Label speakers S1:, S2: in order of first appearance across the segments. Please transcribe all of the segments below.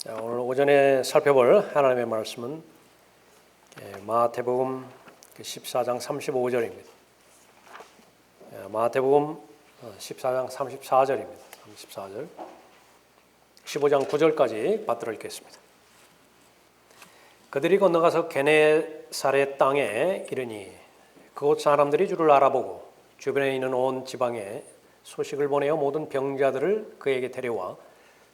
S1: 자, 오늘 오전에 살펴볼 하나님의 말씀은 마태복음 14장 35절입니다. 마태복음 14장 34절입니다. 34절, 15장 9절까지 받들어 읽겠습니다. 그들이 건너가서 게네사렛 땅에 이르니 그곳 사람들이 주를 알아보고 주변에 있는 온 지방에 소식을 보내어 모든 병자들을 그에게 데려와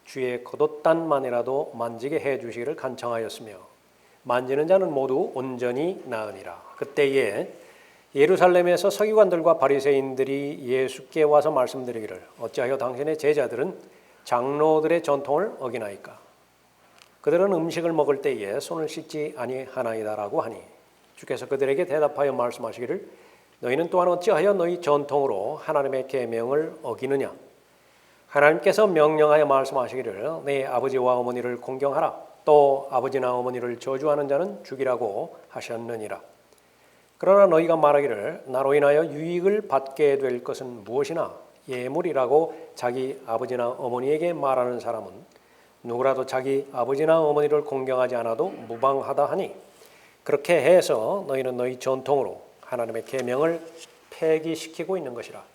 S1: 주의 겉옷단만이라도 만지게 해 주시기를 간청하였으며 만지는 자는 모두 온전히 나으니라. 그때에 예루살렘에서 서기관들과 바리새인들이 예수께 와서 말씀드리기를 어찌하여 당신의 제자들은 장로들의 전통을 어기나이까? 그들은 음식을 먹을 때에 손을 씻지 아니하나이다라고 하니 주께서 그들에게 대답하여 말씀하시기를 너희는 또한 어찌하여 너희 전통으로 하나님의 계명을 어기느냐? 하나님께서 명령하여 말씀하시기를 내 아버지와 어머니를 공경하라. 또 아버지나 어머니를 저주하는 자는 죽이라고 하셨느니라. 그러나 너희가 말하기를 나로 인하여 유익을 받게 될 것은 무엇이나 예물이라고 자기 아버지나 어머니에게 말하는 사람은 누구라도 자기 아버지나 어머니를 공경하지 않아도 무방하다 하니 그렇게 해서 너희는 너희 전통으로 하나님의 계명을 폐기시키고 있는 것이라.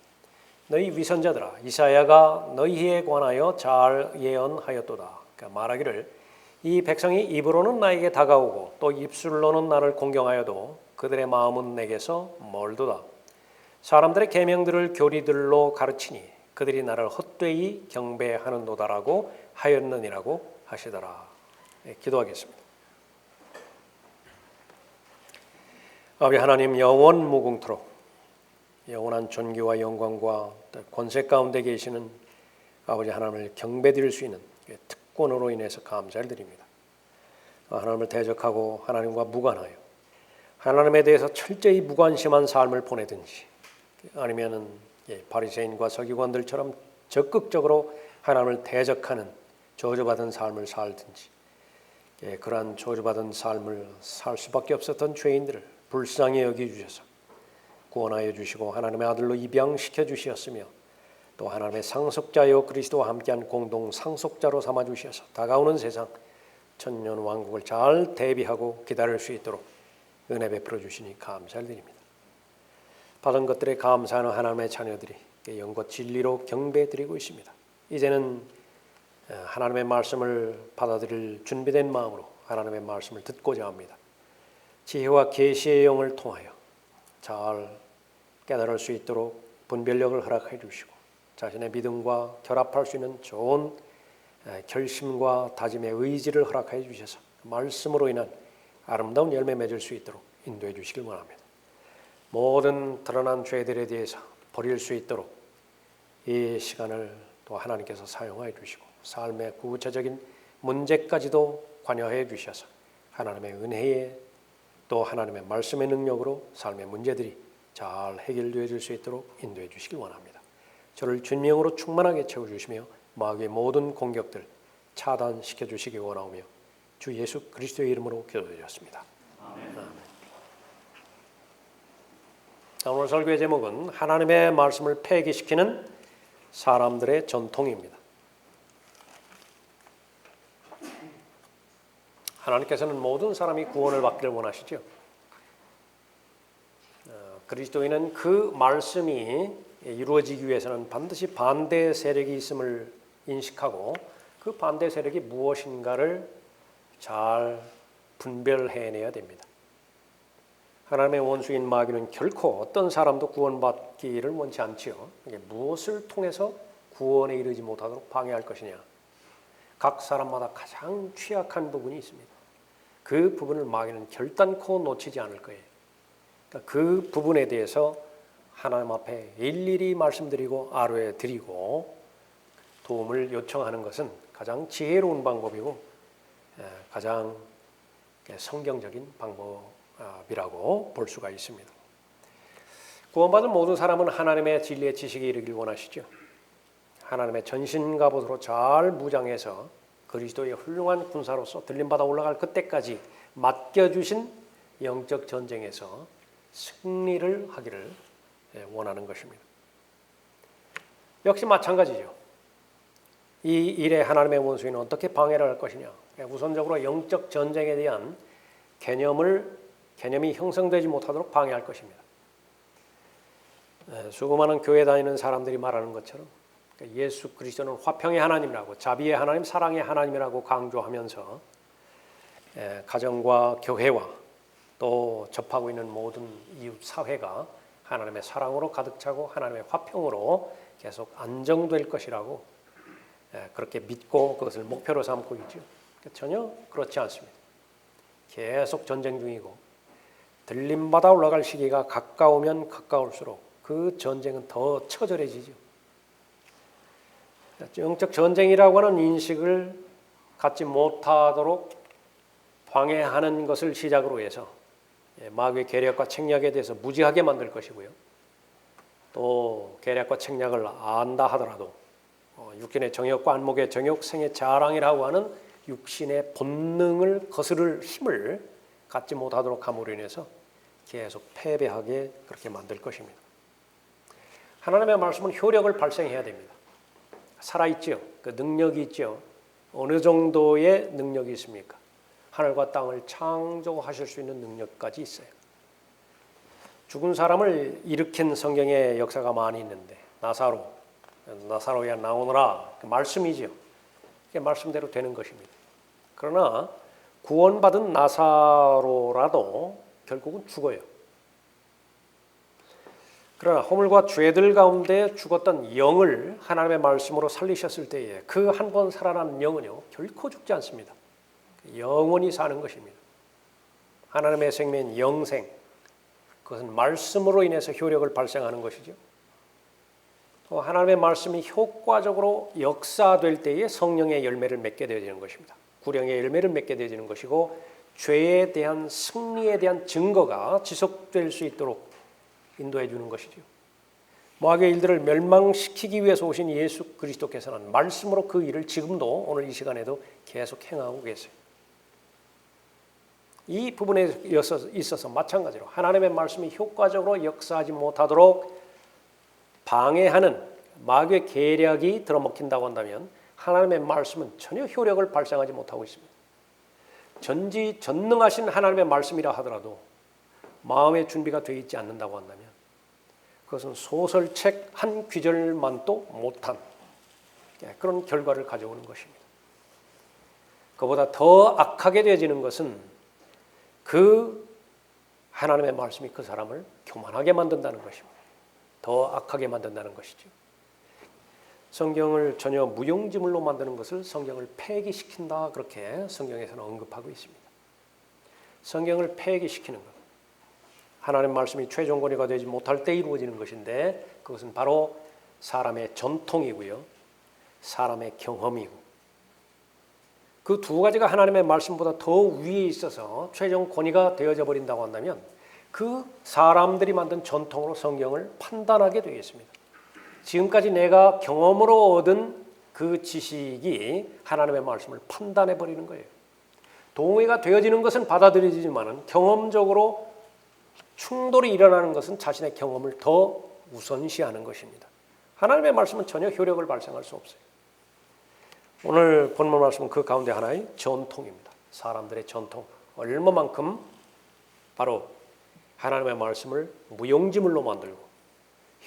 S1: 너희 위선자들아 이사야가 너희에 관하여 잘 예언하였도다. 그러니까 말하기를 이 백성이 입으로는 나에게 다가오고 또 입술로는 나를 공경하여도 그들의 마음은 내게서 멀도다. 사람들의 계명들을 교리들로 가르치니 그들이 나를 헛되이 경배하는도다라고 하였느니라고 하시더라. 기도하겠습니다. 아버지 하나님 영원 무궁토록 영원한 존귀와 영광과 권세 가운데 계시는 아버지 하나님을 경배드릴 수 있는 특권으로 인해서 감사를 드립니다. 하나님을 대적하고 하나님과 무관하여 하나님에 대해서 철저히 무관심한 삶을 보내든지 아니면은 바리새인과 서기관들처럼 적극적으로 하나님을 대적하는 저주받은 삶을 살든지 그러한 저주받은 삶을 살 수밖에 없었던 죄인들을 불쌍히 여겨주셔서 구원하여 주시고 하나님의 아들로 입양시켜 주셨으며 또 하나님의 상속자여 그리스도와 함께한 공동 상속자로 삼아 주셔서 다가오는 세상 천년 왕국을 잘 대비하고 기다릴 수 있도록 은혜 베풀어 주시니 감사를 드립니다. 받은 것들에 감사하는 하나님의 자녀들이 영과 진리로 경배드리고 있습니다. 이제는 하나님의 말씀을 받아들일 준비된 마음으로 하나님의 말씀을 듣고자 합니다. 지혜와 계시의 영을 통하여 잘 깨달을 수 있도록 분별력을 허락해 주시고 자신의 믿음과 결합할 수 있는 좋은 결심과 다짐의 의지를 허락해 주셔서 말씀으로 인한 아름다운 열매 맺을 수 있도록 인도해 주시길 원합니다. 모든 드러난 죄들에 대해서 버릴 수 있도록 이 시간을 또 하나님께서 사용해 주시고 삶의 구체적인 문제까지도 관여해 주셔서 하나님의 은혜에 또 하나님의 말씀의 능력으로 삶의 문제들이 잘 해결되어질 수 있도록 인도해 주시길 원합니다. 저를 주님으로 충만하게 채워주시며 마귀의 모든 공격들 차단시켜 주시기 원하오며 주 예수 그리스도의 이름으로 기도드렸습니다. 아멘. 오늘 설교의 제목은 하나님의 말씀을 폐기시키는 사람들의 전통입니다. 하나님께서는 모든 사람이 구원을 받기를 원하시죠. 그리스도인은 그 말씀이 이루어지기 위해서는 반드시 반대 세력이 있음을 인식하고 그 반대 세력이 무엇인가를 잘 분별해내야 됩니다. 하나님의 원수인 마귀는 결코 어떤 사람도 구원받기를 원치 않지요. 무엇을 통해서 구원에 이르지 못하도록 방해할 것이냐. 각 사람마다 가장 취약한 부분이 있습니다. 그 부분을 마귀는 결단코 놓치지 않을 거예요. 그러니까 그 부분에 대해서 하나님 앞에 일일이 말씀드리고 아뢰 드리고 도움을 요청하는 것은 가장 지혜로운 방법이고 가장 성경적인 방법이라고 볼 수가 있습니다. 구원받은 모든 사람은 하나님의 진리의 지식에 이르길 원하시죠. 하나님의 전신갑옷으로 잘 무장해서 그리스도의 훌륭한 군사로서 들림받아 올라갈 그때까지 맡겨주신 영적 전쟁에서 승리를 하기를 원하는 것입니다. 역시 마찬가지죠. 이 일에 하나님의 원수인은 어떻게 방해를 할 것이냐? 우선적으로 영적 전쟁에 대한 개념이 형성되지 못하도록 방해할 것입니다. 수많은 교회 다니는 사람들이 말하는 것처럼 예수 그리스도는 화평의 하나님이라고, 자비의 하나님, 사랑의 하나님이라고 강조하면서 가정과 교회와 또 접하고 있는 모든 이웃 사회가 하나님의 사랑으로 가득 차고 하나님의 화평으로 계속 안정될 것이라고 그렇게 믿고 그것을 목표로 삼고 있죠. 전혀 그렇지 않습니다. 계속 전쟁 중이고 들림받아 올라갈 시기가 가까우면 가까울수록 그 전쟁은 더 처절해지죠. 영적 전쟁이라고 하는 인식을 갖지 못하도록 방해하는 것을 시작으로 해서 마귀의 계략과 책략에 대해서 무지하게 만들 것이고요. 또 계략과 책략을 안다 하더라도 육신의 정욕과 안목의 정욕, 생의 자랑이라고 하는 육신의 본능을 거스를 힘을 갖지 못하도록 함으로 인해서 계속 패배하게 그렇게 만들 것입니다. 하나님의 말씀은 효력을 발생해야 됩니다. 살아있죠. 그 능력이 있죠. 어느 정도의 능력이 있습니까? 하늘과 땅을 창조하실 수 있는 능력까지 있어요. 죽은 사람을 일으킨 성경의 역사가 많이 있는데 나사로야 나오너라, 그 말씀이죠. 그게 말씀대로 되는 것입니다. 그러나 구원받은 나사로라도 결국은 죽어요. 그러나 허물과 죄들 가운데 죽었던 영을 하나님의 말씀으로 살리셨을 때에 그 한 번 살아난 영은요 결코 죽지 않습니다. 영원히 사는 것입니다. 하나님의 생명인 영생, 그것은 말씀으로 인해서 효력을 발생하는 것이죠. 또 하나님의 말씀이 효과적으로 역사될 때에 성령의 열매를 맺게 되어지는 것입니다. 구령의 열매를 맺게 되어지는 것이고 죄에 대한 승리에 대한 증거가 지속될 수 있도록 인도해 주는 것이죠. 마귀의 일들을 멸망시키기 위해서 오신 예수 그리스도께서는 말씀으로 그 일을 지금도 오늘 이 시간에도 계속 행하고 계세요. 이 부분에 있어서 마찬가지로 하나님의 말씀이 효과적으로 역사하지 못하도록 방해하는 마귀의 계략이 들어먹힌다고 한다면 하나님의 말씀은 전혀 효력을 발생하지 못하고 있습니다. 전지전능하신 하나님의 말씀이라 하더라도 마음의 준비가 되어 있지 않는다고 한다면 그것은 소설책 한 귀절만도 못한 그런 결과를 가져오는 것입니다. 그보다 더 악하게 되어지는 것은 그 하나님의 말씀이 그 사람을 교만하게 만든다는 것입니다. 더 악하게 만든다는 것이죠. 성경을 전혀 무용지물로 만드는 것을 성경을 폐기시킨다, 그렇게 성경에서는 언급하고 있습니다. 성경을 폐기시키는 것, 하나님의 말씀이 최종 권위가 되지 못할 때 이루어지는 것인데 그것은 바로 사람의 전통이고요, 사람의 경험이고, 그 두 가지가 하나님의 말씀보다 더 위에 있어서 최종 권위가 되어져 버린다고 한다면 그 사람들이 만든 전통으로 성경을 판단하게 되겠습니다. 지금까지 내가 경험으로 얻은 그 지식이 하나님의 말씀을 판단해 버리는 거예요. 동의가 되어지는 것은 받아들여지지만 경험적으로 충돌이 일어나는 것은 자신의 경험을 더 우선시하는 것입니다. 하나님의 말씀은 전혀 효력을 발생할 수 없어요. 오늘 본문 말씀은 그 가운데 하나의 전통입니다. 사람들의 전통. 얼마만큼 바로 하나님의 말씀을 무용지물로 만들고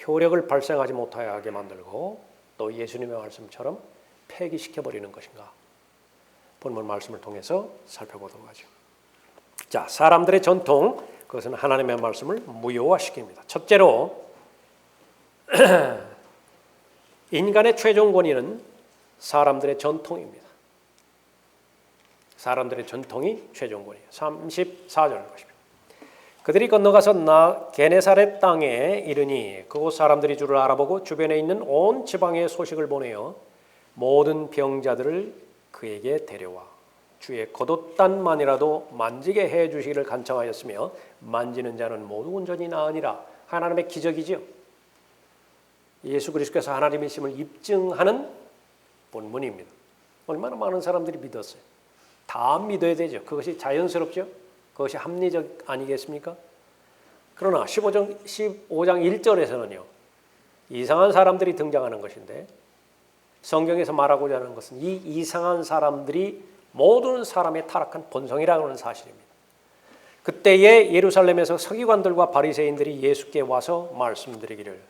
S1: 효력을 발생하지 못하게 만들고 또 예수님의 말씀처럼 폐기시켜버리는 것인가. 본문 말씀을 통해서 살펴보도록 하죠. 자, 사람들의 전통, 그것은 하나님의 말씀을 무효화시킵니다. 첫째로 인간의 최종 권위는 사람들의 전통입니다. 사람들의 전통이 최종 권위예요. 34절 보십시오. 그들이 건너가서 게네사렛 땅에 이르니 그곳 사람들이 주를 알아보고 주변에 있는 온 지방에 소식을 보내어 모든 병자들을 그에게 데려와 주의 겉옷단만이라도 만지게 해 주시기를 간청하였으며 만지는 자는 모두 온전히 나으니라. 하나님의 기적이죠. 예수 그리스도께서 하나님이심을 입증하는 본문입니다. 얼마나 많은 사람들이 믿었어요. 다 믿어야 되죠. 그것이 자연스럽죠. 그것이 합리적 아니겠습니까? 그러나 15장 1절에서는요. 이상한 사람들이 등장하는 것인데 성경에서 말하고자 하는 것은 이 이상한 사람들이 모든 사람의 타락한 본성이라고 하는 사실입니다. 그때에 예루살렘에서 서기관들과 바리새인들이 예수께 와서 말씀드리기를,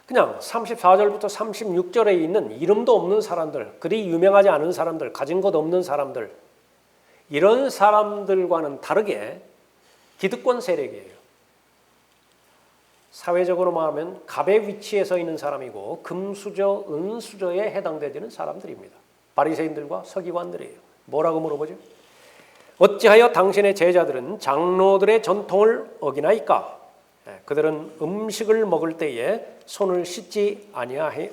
S1: 그냥 34절부터 36절에 있는 이름도 없는 사람들, 그리 유명하지 않은 사람들, 가진 것 없는 사람들, 이런 사람들과는 다르게 기득권 세력이에요. 사회적으로 말하면 갑의 위치에 서 있는 사람이고 금수저, 은수저에 해당되는 사람들입니다. 바리새인들과 서기관들이에요. 뭐라고 물어보죠? 어찌하여 당신의 제자들은 장로들의 전통을 어기나이까? 그들은 음식을 먹을 때에 손을 씻지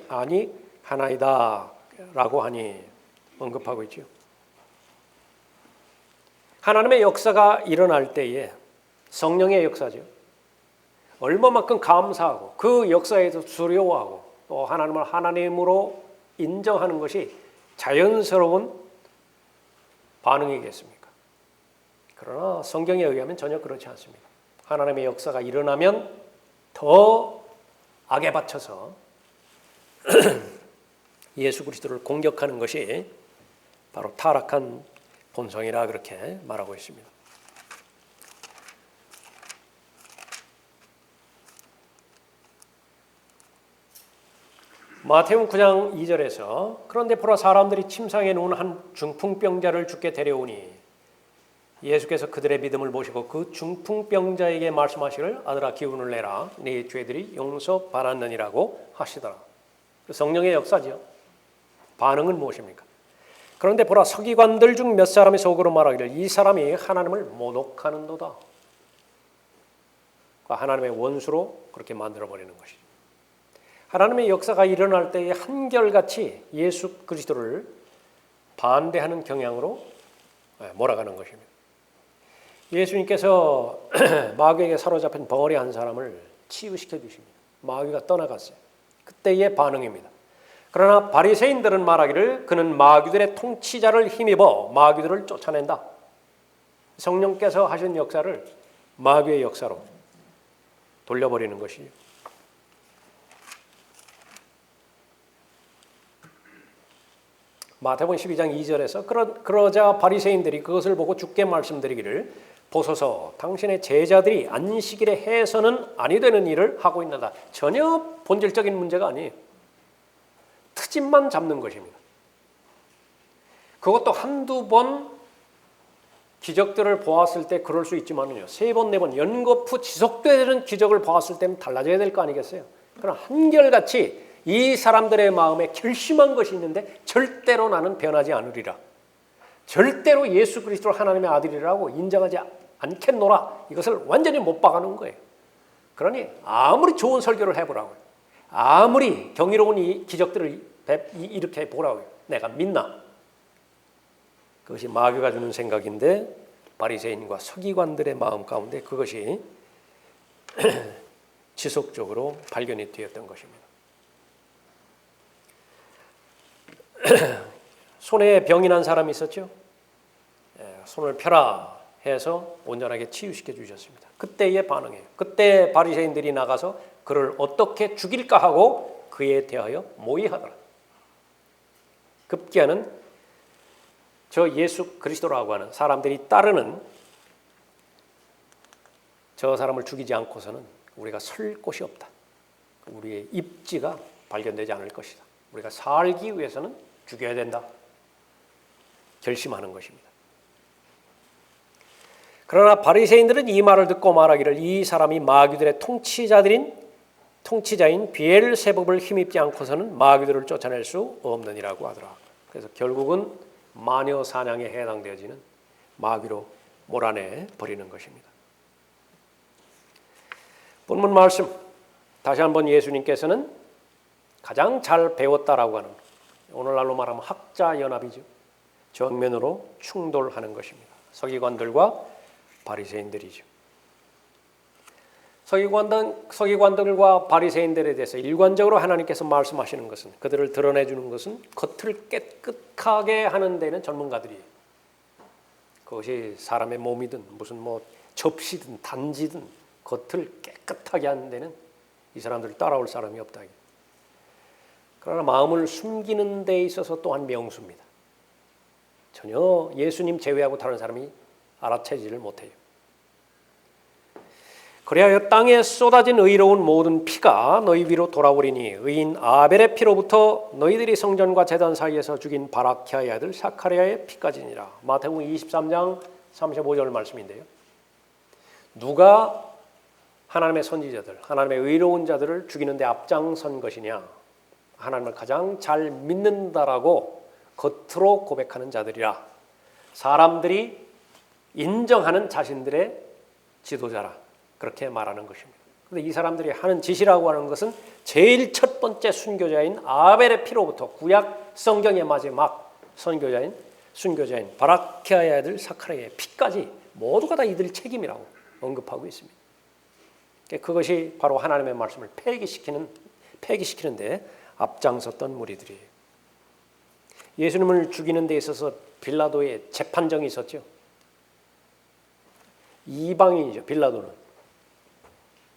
S1: 아니하나이다 라고 하니 언급하고 있죠. 하나님의 역사가 일어날 때에, 성령의 역사죠, 얼마만큼 감사하고 그 역사에서 두려워하고 또 하나님을 하나님으로 인정하는 것이 자연스러운 반응이겠습니까? 그러나 성경에 의하면 전혀 그렇지 않습니다. 하나님의 역사가 일어나면 더 악에 받쳐서 예수 그리스도를 공격하는 것이 바로 타락한 본성이라 그렇게 말하고 있습니다. 마태복음 9장 2절에서 그런데 보라 사람들이 침상에 누운 한 중풍병자를 주께 데려오니 예수께서 그들의 믿음을 보시고 그 중풍병자에게 말씀하시기를 아들아 기운을 내라 네 죄들이 용서받았느니라고 하시더라. 성령의 역사죠. 반응은 무엇입니까? 그런데 보라 서기관들 중 몇 사람이 속으로 말하기를 이 사람이 하나님을 모독하는도다. 하나님의 원수로 그렇게 만들어버리는 것이죠. 하나님의 역사가 일어날 때에 한결같이 예수 그리스도를 반대하는 경향으로 몰아가는 것입니다. 예수님께서 마귀에게 사로잡힌 벙어리 한 사람을 치유시켜 주십니다. 마귀가 떠나갔어요. 그때의 반응입니다. 그러나 바리새인들은 말하기를 그는 마귀들의 통치자를 힘입어 마귀들을 쫓아낸다. 성령께서 하신 역사를 마귀의 역사로 돌려버리는 것이죠. 마태복음 12장 2절에서 그러자 바리새인들이 그것을 보고 주께 말씀드리기를 보소서 당신의 제자들이 안식일에 해서는 아니 되는 일을 하고 있는다. 전혀 본질적인 문제가 아니에요. 트집만 잡는 것입니다. 그것도 한두 번 기적들을 보았을 때 그럴 수 있지만요, 세 번, 네 번 연거푸 지속되는 기적을 보았을 때는 달라져야 될 거 아니겠어요? 그러나 한결같이 이 사람들의 마음에 결심한 것이 있는데 절대로 나는 변하지 않으리라. 절대로 예수 그리스도 하나님의 아들이라고 인정하지 않겠노라. 이것을 완전히 못 박아놓은 거예요. 그러니 아무리 좋은 설교를 해보라고요. 아무리 경이로운 이 기적들을 이렇게 보라고요. 내가 믿나? 그것이 마귀가 주는 생각인데 바리새인과 서기관들의 마음 가운데 그것이 지속적으로 발견이 되었던 것입니다. 손에 병이 난 사람이 있었죠. 손을 펴라 해서 온전하게 치유시켜 주셨습니다. 그때의 반응이에요. 그때 바리새인들이 나가서 그를 어떻게 죽일까 하고 그에 대하여 모의하더라. 급기야는 저 예수 그리스도라고 하는 사람들이 따르는 저 사람을 죽이지 않고서는 우리가 설 곳이 없다. 우리의 입지가 발견되지 않을 것이다. 우리가 살기 위해서는 죽여야 된다. 결심하는 것입니다. 그러나 바리새인들은 이 말을 듣고 말하기를 이 사람이 마귀들의 통치자인 비엘세붑을 힘입지 않고서는 마귀들을 쫓아낼 수 없느니라고 하더라. 그래서 결국은 마녀 사냥에 해당되어지는 마귀로 몰아내 버리는 것입니다. 본문 말씀 다시 한번 예수님께서는 가장 잘 배웠다라고 하는, 오늘날로 말하면 학자연합이죠. 정면으로 충돌하는 것입니다. 서기관들과 바리새인들이죠. 서기관들과 바리새인들에 대해서 일관적으로 하나님께서 말씀하시는 것은, 그들을 드러내주는 것은 겉을 깨끗하게 하는 데는 전문가들이에요. 그것이 사람의 몸이든 무슨 접시든 단지든 겉을 깨끗하게 하는 데는 이 사람들을 따라올 사람이 없다. 그러나 마음을 숨기는 데 있어서 또한 명수입니다. 전혀 예수님 제외하고 다른 사람이 알아채지를 못해요. 그리하여 땅에 쏟아진 의로운 모든 피가 너희 위로 돌아오리니 의인 아벨의 피로부터 너희들이 성전과 제단 사이에서 죽인 바라키아의 아들 사카리아의 피까지니라. 마태복음 23장 35절 말씀인데요. 누가 하나님의 선지자들, 하나님의 의로운 자들을 죽이는 데 앞장선 것이냐? 하나님을 가장 잘 믿는다라고 겉으로 고백하는 자들이라. 사람들이 인정하는 자신들의 지도자라. 그렇게 말하는 것입니다. 그런데 이 사람들이 하는 짓이라고 하는 것은 제일 첫 번째 순교자인 아벨의 피로부터 구약 성경의 마지막 순교자인 바라키아의 아들 사카리아의 피까지 모두가 다 이들 책임이라고 언급하고 있습니다. 그것이 바로 하나님의 말씀을 폐기시키는데 앞장섰던 무리들이에요. 예수님을 죽이는 데 있어서 빌라도의 재판정이 있었죠. 이방인이죠. 빌라도는.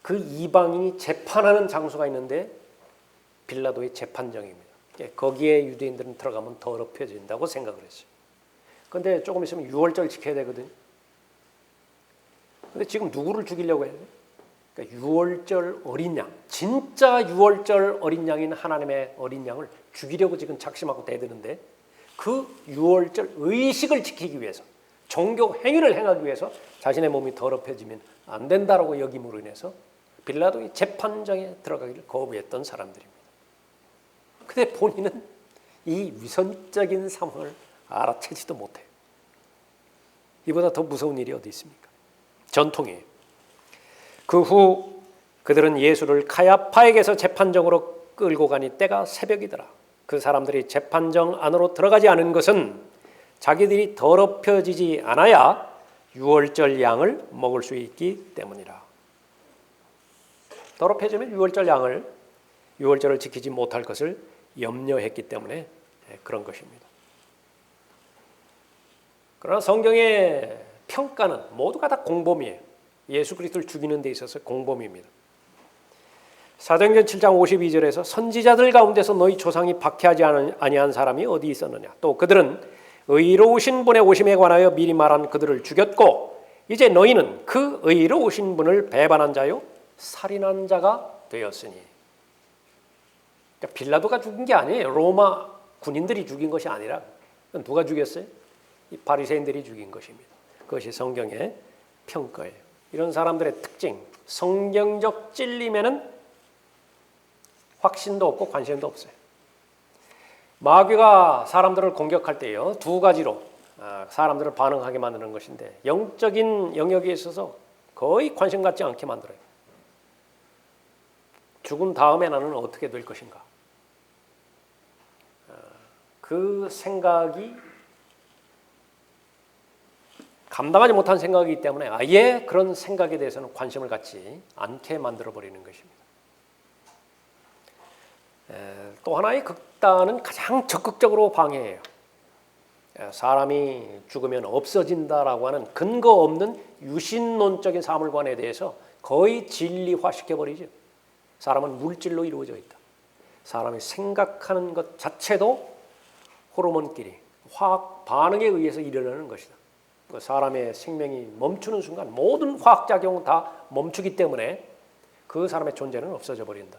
S1: 그 이방인이 재판하는 장소가 있는데 빌라도의 재판정입니다. 거기에 유대인들은 들어가면 더럽혀진다고 생각을 했어요. 그런데 조금 있으면 유월절 지켜야 되거든요. 그런데 지금 누구를 죽이려고 해요? 그러니까 유월절 어린 양, 진짜 유월절 어린 양인 하나님의 어린 양을 죽이려고 지금 작심하고 대드는데 그 유월절 의식을 지키기 위해서, 종교 행위를 행하기 위해서 자신의 몸이 더럽혀지면 안 된다라고 여김으로 인해서 빌라도의 재판장에 들어가기를 거부했던 사람들입니다. 그런데 본인은 이 위선적인 상황을 알아채지도 못해요. 이보다 더 무서운 일이 어디 있습니까? 전통이에요. 그 후 그들은 예수를 카야파에게서 재판정으로 끌고 가니 때가 새벽이더라. 그 사람들이 재판정 안으로 들어가지 않은 것은 자기들이 더럽혀지지 않아야 유월절 양을 먹을 수 있기 때문이라. 더럽혀지면 유월절을 지키지 못할 것을 염려했기 때문에 그런 것입니다. 그러나 성경의 평가는 모두가 다 공범이에요. 예수 그리스도를 죽이는 데 있어서 공범입니다. 사도행전 7장 52절에서 선지자들 가운데서 너희 조상이 박해하지 아니한 사람이 어디 있었느냐. 또 그들은 의로우신 분의 오심에 관하여 미리 말한 그들을 죽였고 이제 너희는 그 의로우신 분을 배반한 자요 살인한 자가 되었으니. 그러니까 빌라도가 죽인 게 아니에요. 로마 군인들이 죽인 것이 아니라 누가 죽였어요? 이 바리새인들이 죽인 것입니다. 그것이 성경의 평가예요. 이런 사람들의 특징, 성경적 찔림에는 확신도 없고 관심도 없어요. 마귀가 사람들을 공격할 때요, 두 가지로 사람들을 반응하게 만드는 것인데 영적인 영역에 있어서 거의 관심 갖지 않게 만들어요. 죽은 다음에 나는 어떻게 될 것인가. 그 생각이 감당하지 못한 생각이기 때문에 아예 그런 생각에 대해서는 관심을 갖지 않게 만들어버리는 것입니다. 또 하나의 극단은 가장 적극적으로 방해해요. 사람이 죽으면 없어진다라고 하는 근거 없는 유신론적인 사물관에 대해서 거의 진리화시켜버리죠. 사람은 물질로 이루어져 있다. 사람이 생각하는 것 자체도 호르몬끼리 화학 반응에 의해서 일어나는 것이다. 사람의 생명이 멈추는 순간 모든 화학작용은 다 멈추기 때문에 그 사람의 존재는 없어져 버린다.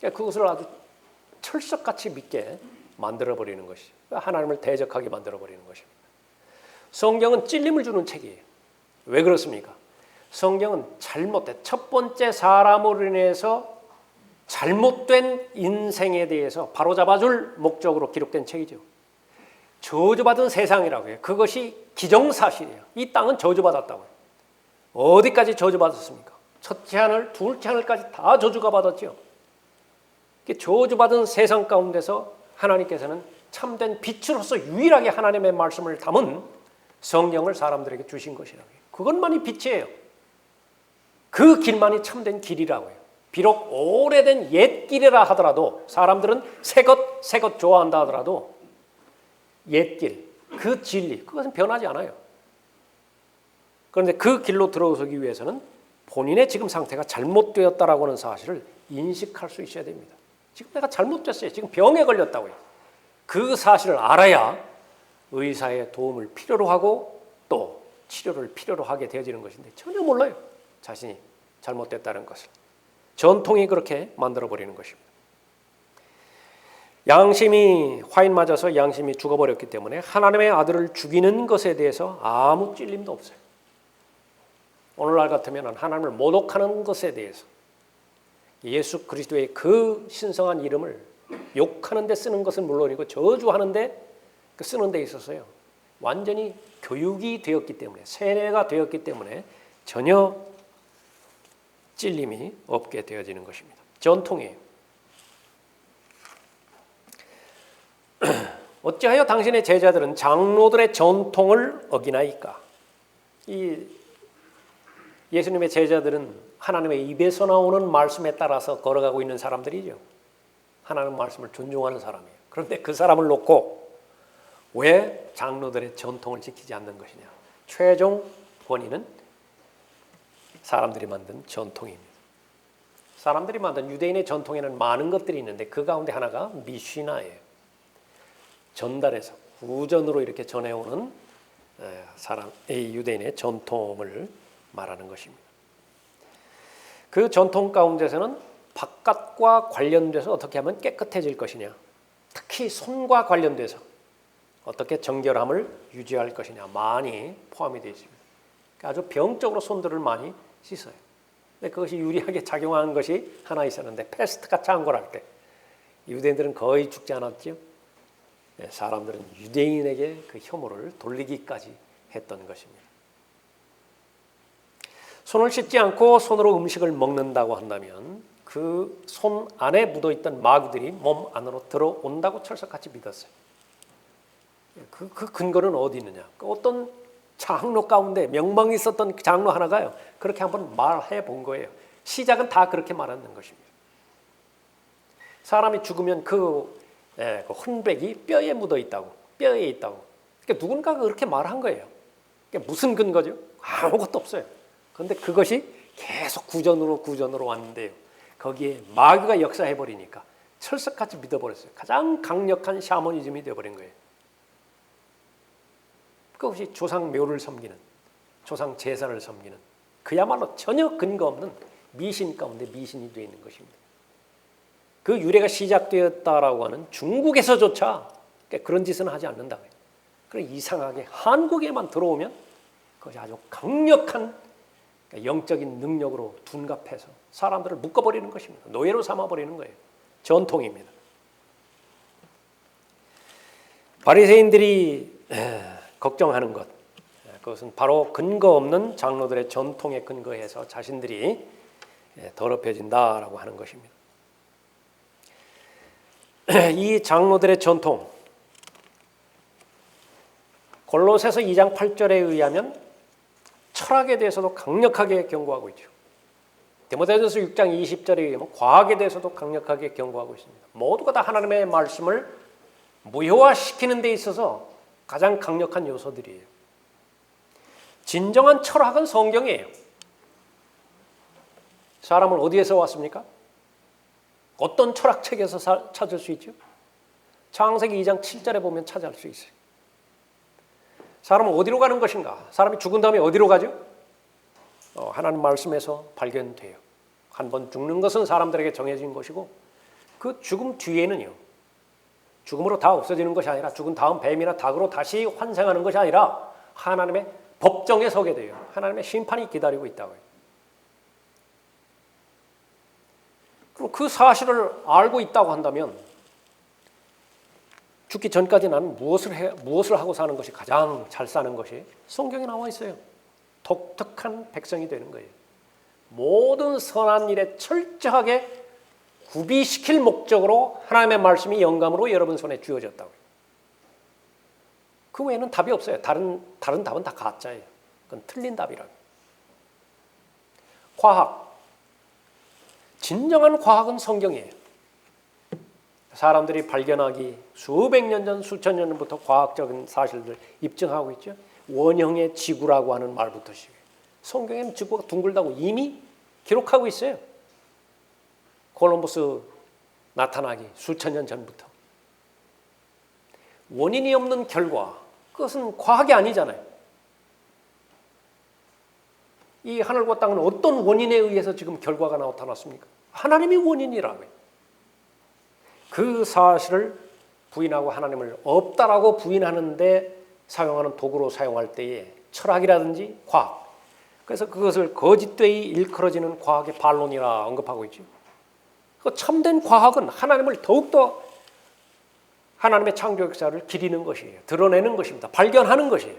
S1: 그것을 아주 철석같이 믿게 만들어버리는 것이 하나님을 대적하게 만들어버리는 것입니다. 성경은 찔림을 주는 책이에요. 왜 그렇습니까? 성경은 잘못된 첫 번째 사람으로 인해서 잘못된 인생에 대해서 바로잡아줄 목적으로 기록된 책이죠. 저주받은 세상이라고 해요. 그것이 기정사실이에요. 이 땅은 저주받았다고요. 어디까지 저주받았습니까? 첫째 하늘, 둘째 하늘까지 다 저주가 받았죠. 저주받은 세상 가운데서 하나님께서는 참된 빛으로서 유일하게 하나님의 말씀을 담은 성령을 사람들에게 주신 것이라고 해요. 그것만이 빛이에요. 그 길만이 참된 길이라고 해요. 비록 오래된 옛 길이라 하더라도 사람들은 새 것 좋아한다 하더라도 옛 길, 그 진리, 그것은 변하지 않아요. 그런데 그 길로 들어서기 위해서는 본인의 지금 상태가 잘못되었다라고 하는 사실을 인식할 수 있어야 됩니다. 지금 내가 잘못됐어요. 지금 병에 걸렸다고요. 그 사실을 알아야 의사의 도움을 필요로 하고 또 치료를 필요로 하게 되어지는 것인데 전혀 몰라요. 자신이 잘못됐다는 것을. 전통이 그렇게 만들어버리는 것입니다. 양심이 화인 맞아서 양심이 죽어버렸기 때문에 하나님의 아들을 죽이는 것에 대해서 아무 찔림도 없어요. 오늘날 같으면 하나님을 모독하는 것에 대해서 예수 그리스도의 그 신성한 이름을 욕하는 데 쓰는 것은 물론이고 저주하는 데 쓰는 데 있어서요. 완전히 교육이 되었기 때문에 세뇌가 되었기 때문에 전혀 찔림이 없게 되어지는 것입니다. 전통이에요. 어찌하여 당신의 제자들은 장로들의 전통을 어기나이까? 이 예수님의 제자들은 하나님의 입에서 나오는 말씀에 따라서 걸어가고 있는 사람들이죠. 하나님 말씀을 존중하는 사람이에요. 그런데 그 사람을 놓고 왜 장로들의 전통을 지키지 않는 것이냐? 최종 원인은 사람들이 만든 전통입니다. 사람들이 만든 유대인의 전통에는 많은 것들이 있는데 그 가운데 하나가 미시나예요. 전달해서 후전으로 이렇게 전해오는 사람의 유대인의 전통을 말하는 것입니다. 그 전통 가운데서는 바깥과 관련돼서 어떻게 하면 깨끗해질 것이냐, 특히 손과 관련돼서 어떻게 정결함을 유지할 것이냐 많이 포함이 되어 있습니다. 아주 병적으로 손들을 많이 씻어요. 근데 그것이 유리하게 작용하는 것이 하나 있었는데 패스트가 창궐할 때 유대인들은 거의 죽지 않았죠. 사람들은 유대인에게 그 혐오를 돌리기까지 했던 것입니다. 손을 씻지 않고 손으로 음식을 먹는다고 한다면 그 손 안에 묻어있던 마귀들이 몸 안으로 들어온다고 철석같이 믿었어요. 그 근거는 어디 있느냐? 어떤 장로 가운데 명망이 있었던 장로 하나가요. 그렇게 한번 말해 본 거예요. 시작은 다 그렇게 말하는 것입니다. 사람이 죽으면 그 혼백이 뼈에 묻어 있다고, 뼈에 있다고. 그러니까 누군가가 그렇게 말한 거예요. 그러니까 무슨 근거죠? 아무것도 없어요. 그런데 그것이 계속 구전으로 왔는데요. 거기에 마귀가 역사해 버리니까 철석같이 믿어버렸어요. 가장 강력한 샤머니즘이 되어버린 거예요. 그것이 조상 묘를 섬기는, 조상 제사를 섬기는 그야말로 전혀 근거 없는 미신 가운데 미신이 되어 있는 것입니다. 그 유래가 시작되었다라고 하는 중국에서조차 그런 짓은 하지 않는다. 그래 이상하게 한국에만 들어오면 그것이 아주 강력한 영적인 능력으로 둔갑해서 사람들을 묶어버리는 것입니다. 노예로 삼아버리는 거예요. 전통입니다. 바리새인들이 걱정하는 것, 그것은 바로 근거 없는 장로들의 전통에 근거해서 자신들이 더럽혀진다라고 하는 것입니다. 이 장로들의 전통, 골로새서 2장 8절에 의하면 철학에 대해서도 강력하게 경고하고 있죠. 디모데전서 6장 20절에 의하면 과학에 대해서도 강력하게 경고하고 있습니다. 모두가 다 하나님의 말씀을 무효화시키는 데 있어서 가장 강력한 요소들이에요. 진정한 철학은 성경이에요. 사람은 어디에서 왔습니까? 어떤 철학책에서 찾을 수 있죠? 창세기 2장 7절에 보면 찾아갈 수 있어요. 사람은 어디로 가는 것인가? 사람이 죽은 다음에 어디로 가죠? 하나님 말씀에서 발견돼요. 한번 죽는 것은 사람들에게 정해진 것이고 그 죽음 뒤에는요. 죽음으로 다 없어지는 것이 아니라 죽은 다음 뱀이나 닭으로 다시 환생하는 것이 아니라 하나님의 법정에 서게 돼요. 하나님의 심판이 기다리고 있다고요. 그럼 그 사실을 알고 있다고 한다면 죽기 전까지 나는 무엇을 하고 사는 것이 가장 잘 사는 것이 성경에 나와 있어요. 독특한 백성이 되는 거예요. 모든 선한 일에 철저하게 구비시킬 목적으로 하나님의 말씀이 영감으로 여러분 손에 쥐어졌다고요. 그 외에는 답이 없어요. 다른 답은 다 가짜예요. 그건 틀린 답이라고. 과학. 진정한 과학은 성경이에요. 사람들이 발견하기 수백 년 전, 수천 년 전부터 과학적인 사실들 입증하고 있죠. 원형의 지구라고 하는 말부터 시작해요. 성경에는 지구가 둥글다고 이미 기록하고 있어요. 콜럼버스 나타나기 수천 년 전부터. 원인이 없는 결과, 그것은 과학이 아니잖아요. 이 하늘과 땅은 어떤 원인에 의해서 지금 결과가 나타났습니까? 하나님이 원인이라고요. 그 사실을 부인하고 하나님을 없다라고 부인하는데 사용하는 도구로 사용할 때에 철학이라든지 과학, 그래서 그것을 거짓되이 일컬어지는 과학의 반론이라 언급하고 있죠. 그 참된 과학은 하나님을 더욱더 하나님의 창조 역사를 기리는 것이에요. 드러내는 것입니다. 발견하는 것이에요.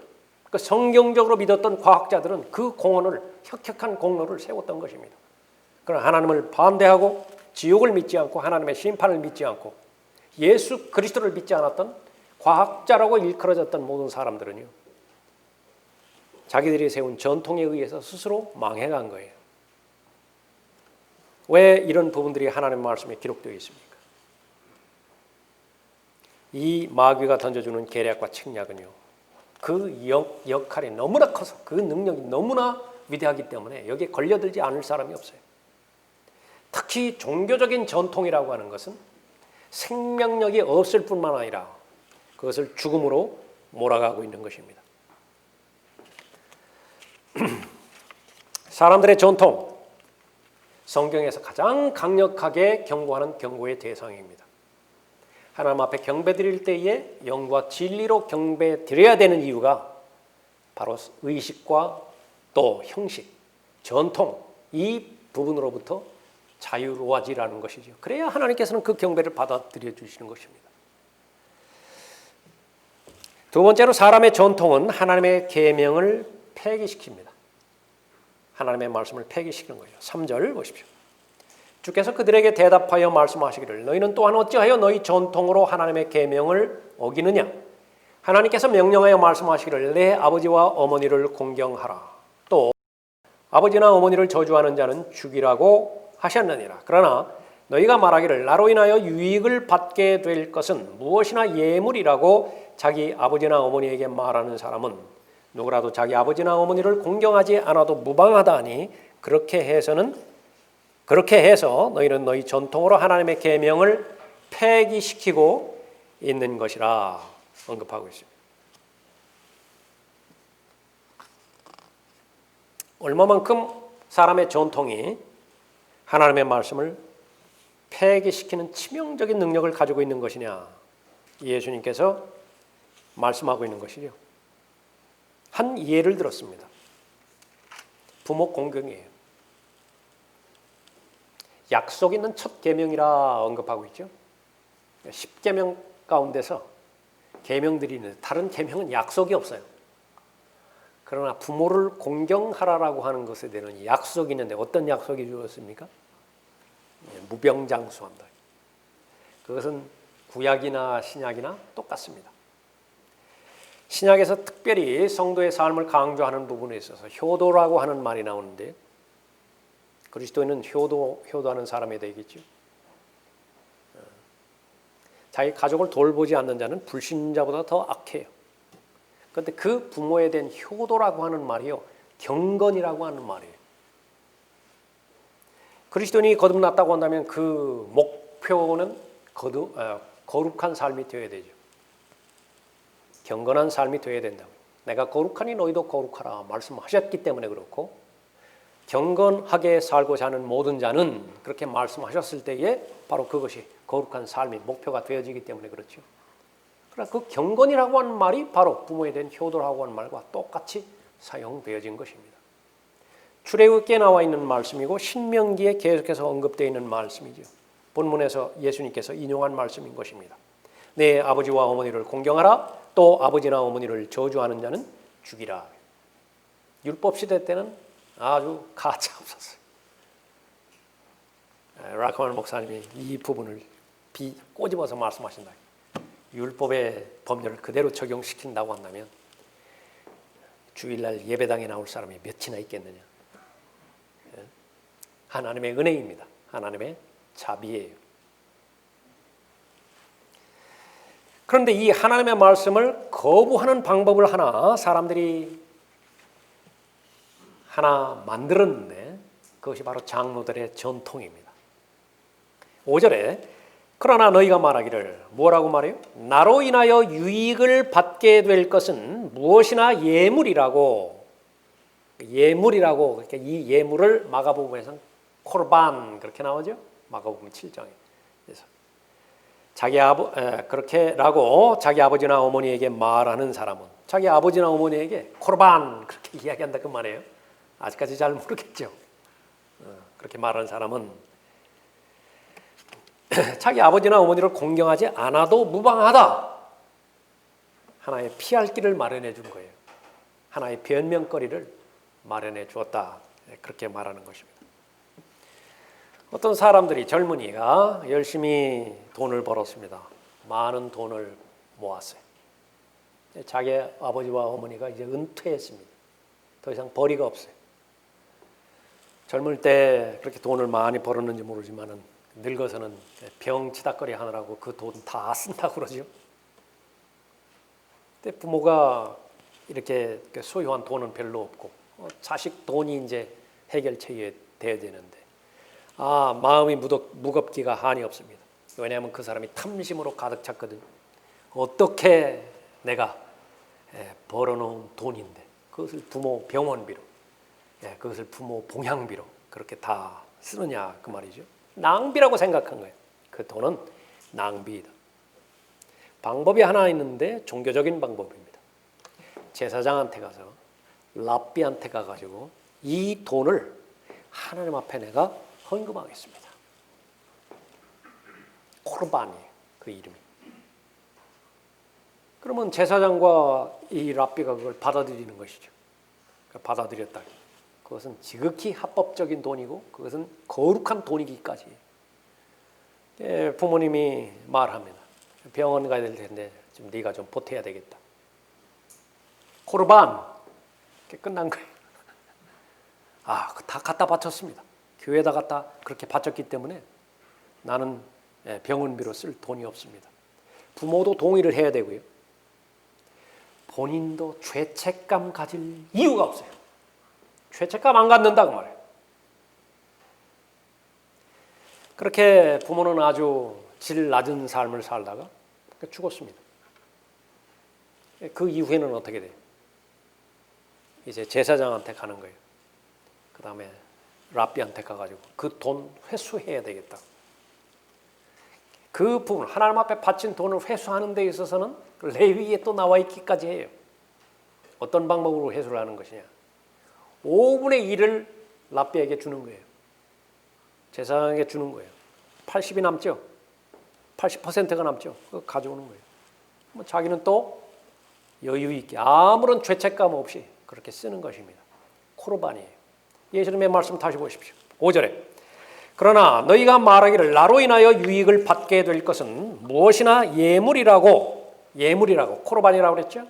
S1: 그 성경적으로 믿었던 과학자들은 그 공헌을, 혁혁한 공로를 세웠던 것입니다. 그러나 하나님을 반대하고 지옥을 믿지 않고 하나님의 심판을 믿지 않고 예수 그리스도를 믿지 않았던 과학자라고 일컬어졌던 모든 사람들은요, 자기들이 세운 전통에 의해서 스스로 망해간 거예요. 왜 이런 부분들이 하나님의 말씀에 기록되어 있습니까? 이 마귀가 던져주는 계략과 책략은요, 그 역할이 너무나 커서, 그 능력이 너무나 위대하기 때문에 여기에 걸려들지 않을 사람이 없어요. 특히 종교적인 전통이라고 하는 것은 생명력이 없을 뿐만 아니라 그것을 죽음으로 몰아가고 있는 것입니다. 사람들의 전통, 성경에서 가장 강력하게 경고하는 경고의 대상입니다. 하나님 앞에 경배드릴 때에 영과 진리로 경배드려야 되는 이유가 바로 의식과 또 형식, 전통, 이 부분으로부터 자유로워지라는 것이죠. 그래야 하나님께서는 그 경배를 받아들여 주시는 것입니다. 두 번째로 사람의 전통은 하나님의 계명을 폐기시킵니다. 하나님의 말씀을 폐기시키는 거예요. 3절 보십시오. 주께서 그들에게 대답하여 말씀하시기를 너희는 또한 어찌하여 너희 전통으로 하나님의 계명을 어기느냐. 하나님께서 명령하여 말씀하시기를 내 아버지와 어머니를 공경하라. 또 아버지나 어머니를 저주하는 자는 죽이라고 하셨느니라. 그러나 너희가 말하기를 나로 인하여 유익을 받게 될 것은 무엇이나 예물이라고 자기 아버지나 어머니에게 말하는 사람은 누구라도 자기 아버지나 어머니를 공경하지 않아도 무방하다 하니 그렇게 해서 너희는 너희 전통으로 하나님의 계명을 폐기시키고 있는 것이라 언급하고 있습니다. 얼마만큼 사람의 전통이 하나님의 말씀을 폐기시키는 치명적인 능력을 가지고 있는 것이냐, 예수님께서 말씀하고 있는 것이죠. 한 예를 들었습니다. 부모 공경이에요. 약속 있는 첫 계명이라 언급하고 있죠. 10계명 가운데서 계명들이 있는데 다른 계명은 약속이 없어요. 그러나 부모를 공경하라라고 하는 것에 대한 약속이 있는데 어떤 약속이 주었습니까? 무병장수한다. 그것은 구약이나 신약이나 똑같습니다. 신약에서 특별히 성도의 삶을 강조하는 부분에 있어서 효도라고 하는 말이 나오는데 그리스도인은 효도하는 사람이 되겠죠. 자기 가족을 돌보지 않는 자는 불신자보다 더 악해요. 그런데 그 부모에 대한 효도라고 하는 말이요, 경건이라고 하는 말이에요. 그리스도인이 거듭났다고 한다면 그 목표는 거룩한 삶이 되어야 되죠. 경건한 삶이 되어야 된다고. 내가 거룩하니 너희도 거룩하라 말씀하셨기 때문에 그렇고, 경건하게 살고자 하는 모든 자는 그렇게 말씀하셨을 때에 바로 그것이 거룩한 삶이 목표가 되어지기 때문에 그렇죠. 그러나 그 경건이라고 하는 말이 바로 부모에 대한 효도라고 하는 말과 똑같이 사용되어진 것입니다. 출애굽기에 나와 있는 말씀이고 신명기에 계속해서 언급되어 있는 말씀이죠. 본문에서 예수님께서 인용한 말씀인 것입니다. 내 아버지와 어머니를 공경하라. 또 아버지나 어머니를 저주하는 자는 죽이라. 율법 시대 때는 아주 가차 없었어요. 라커만 목사님이 이 부분을 꼬집어서 말씀하신다. 율법의 법률을 그대로 적용시킨다고 한다면 주일날 예배당에 나올 사람이 몇이나 있겠느냐. 하나님의 은혜입니다. 하나님의 자비예요. 그런데 이 하나님의 말씀을 거부하는 방법을 하나 사람들이 하나 만들었는데 그것이 바로 장로들의 전통입니다. 5절에 그러나 너희가 말하기를 뭐라고 말해요? 나로 인하여 유익을 받게 될 것은 무엇이나 예물이라고. 그러니까 이 예물을 마가복음에서는 코르반 그렇게 나오죠. 마가복음 7장에. 그래서 그렇게라고 자기 아버지나 어머니에게 말하는 사람은 자기 아버지나 어머니에게 코르반 그렇게 이야기한다 그 말이에요. 아직까지 잘 모르겠죠. 그렇게 말하는 사람은 자기 아버지나 어머니를 공경하지 않아도 무방하다. 하나의 피할 길을 마련해 준 거예요. 하나의 변명거리를 마련해 주었다. 그렇게 말하는 것입니다. 어떤 사람들이 젊은이가 열심히 돈을 벌었습니다. 많은 돈을 모았어요. 자기 아버지와 어머니가 이제 은퇴했습니다. 더 이상 벌이가 없어요. 젊을 때 그렇게 돈을 많이 벌었는지 모르지만은 늙어서는 병치다거리 하느라고 그 돈 다 쓴다고 그러죠. 근데 부모가 이렇게 소유한 돈은 별로 없고 자식 돈이 이제 해결책이 돼야 되는데 마음이 무겁기가 한이 없습니다. 왜냐하면 그 사람이 탐심으로 가득 찼거든요. 어떻게 내가 벌어놓은 돈인데 그것을 부모 병원비로 그것을 부모 봉양비로 그렇게 다 쓰느냐 그 말이죠. 낭비라고 생각한 거예요. 그 돈은 낭비이다. 방법이 하나 있는데 종교적인 방법입니다. 제사장한테 가서 랍비한테 가가지고 이 돈을 하나님 앞에 내가 헌금하겠습니다. 코르반이에요. 그 이름이. 그러면 제사장과 이 랍비가 그걸 받아들이는 것이죠. 받아들였다. 그것은 지극히 합법적인 돈이고 그것은 거룩한 돈이기까지. 부모님이 말합니다. 병원 가야 될 텐데 좀 네가 좀 보태야 되겠다. 코르반 끝난 거예요. 다 갖다 바쳤습니다. 교회에다 갖다 그렇게 바쳤기 때문에 나는 병원비로 쓸 돈이 없습니다. 부모도 동의를 해야 되고요. 본인도 죄책감 가질 이유가 없어요. 죄책감 안 갖는다 그 말이에요. 그렇게 부모는 아주 질 낮은 삶을 살다가 죽었습니다. 그 이후에는 어떻게 돼요? 이제 제사장한테 가는 거예요. 그 다음에 랍비한테 가가지고 그 돈 회수해야 되겠다. 그 부분 하나님 앞에 바친 돈을 회수하는 데 있어서는 레위기에 또 나와 있기까지 해요. 어떤 방법으로 회수를 하는 것이냐. 5분의 1을 랍비에게 주는 거예요. 제사장에게 주는 거예요. 80이 남죠. 80%가 남죠. 그거 가져오는 거예요. 자기는 또 여유 있게 아무런 죄책감 없이 그렇게 쓰는 것입니다. 코르반이에요. 예수님의 말씀 다시 보십시오. 5절에 그러나 너희가 말하기를 나로 인하여 유익을 받게 될 것은 무엇이나 예물이라고 코르반이라고 그랬죠.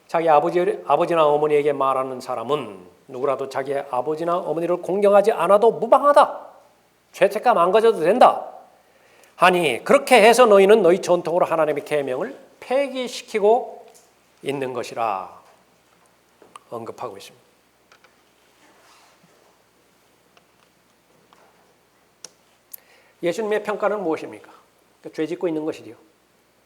S1: 자기 아버지나 어머니에게 말하는 사람은 누구라도 자기 아버지나 어머니를 공경하지 않아도 무방하다. 죄책감 안 가져도 된다. 하니 그렇게 해서 너희는 너희 전통으로 하나님의 계명을 폐기시키고 있는 것이라 언급하고 있습니다. 예수님의 평가는 무엇입니까? 죄 짓고 있는 것이지요.